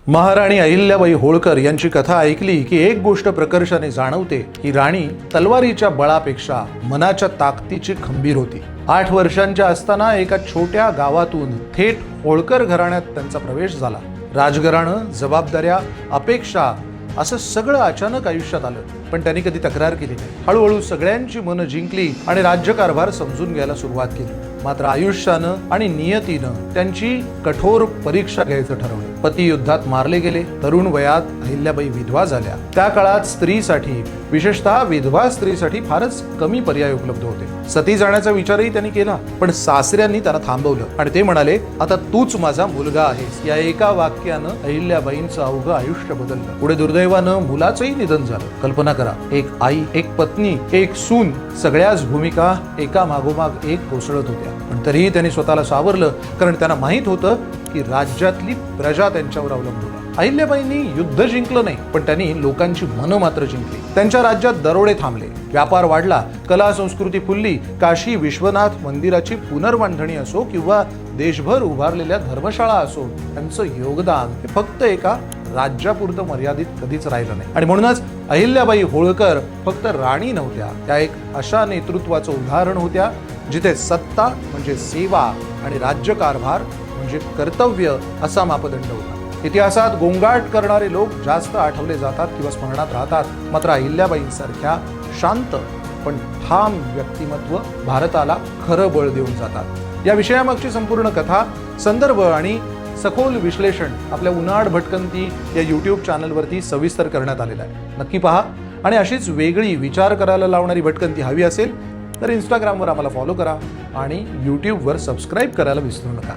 महाराणी अहिल्याबाई होळकर यांची कथा ऐकली की एक गोष्ट प्रकर्षाने जाणवते की राणी तलवारीच्या बळापेक्षा मनाच्या ताकदीची खंबीर होती। 8 वर्षांच्या असताना एका छोट्या गावातून थेट होळकर घराण्यात त्यांचा प्रवेश झाला। राजघराणं, जबाबदाऱ्या, अपेक्षा असं सगळं अचानक आयुष्यात आलं, पण त्यांनी कधी तक्रार केली नाही। हळूहळू सगळ्यांची मनं जिंकली आणि राज्यकारभार समजून घ्यायला सुरुवात केली। मात्र आयुष्यानं आणि नियतीनं त्यांची कठोर परीक्षा घ्यायचं ठरवलं। पती युद्धात मारले गेले, तरुण वयात अहिल्याबाई विधवा झाल्या। त्या काळात स्त्रीसाठी, विशेषतः विधवा स्त्रीसाठी फारच कमी पर्याय उपलब्ध होते। सती जाण्याचा विचारही त्यांनी केला, पण सासऱ्यांनी त्यांना थांबवलं आणि ते म्हणाले, आता तूच माझा मुलगा आहेस। या एका वाक्यानं अहिल्याबाईंचं अवघं आयुष्य बदललं। पुढे दुर्दैवानं मुलाचंही निधन झालं। कल्पना करा, एक आई, एक पत्नी, एक सून, सगळ्याच भूमिका एका मागोमाग एक कोसळत होत्या। पण तरीही त्यांनी स्वतःला सावरलं, कारण त्यांना माहित होतं की राज्यातली प्रजा त्यांच्यावर अवलंबून आहे। अहिल्याबाईंनी युद्ध जिंकलं नाही, पण त्यांनी लोकांची मनं मात्र जिंकली। त्यांच्या राज्यात दरोडे थांबले, व्यापार वाढला, कला संस्कृती फुलली। काशी विश्वनाथ मंदिराची पुनर्बांधणी असो किंवा देशभर उभारलेल्या धर्मशाळा असो, त्यांचं योगदान हे फक्त एका राज्यापुरतं मर्यादित कधीच राहिलं नाही। आणि म्हणूनच अहिल्याबाई होळकर फक्त राणी नव्हत्या, त्या एक अशा नेतृत्वाचं उदाहरण होत्या जिथे सत्ता म्हणजे सेवा आणि राज्यकारभार म्हणजे कर्तव्य असा मापदंड होता। इतिहासात गोंगाट करणारे लोक जास्त आठवले जातात किंवा स्मरणात राहतात, मात्र अहिल्याबाईंसारख्या शांत पण ठाम व्यक्तिमत्व भारताला खरं बळ देऊन जातात। या विषयामागची संपूर्ण कथा, संदर्भ आणि सखोल विश्लेषण आपल्या उन्हाळ भटकंती या YouTube चॅनलवरती सविस्तर करण्यात आलेलं आहे। नक्की पहा आणि अशीच वेगळी विचार करायला लावणारी भटकंती हवी असेल तर Instagramवर आम्हाला फॉलो करा आणि YouTubeवर सबस्क्राईब करायला विसरू नका।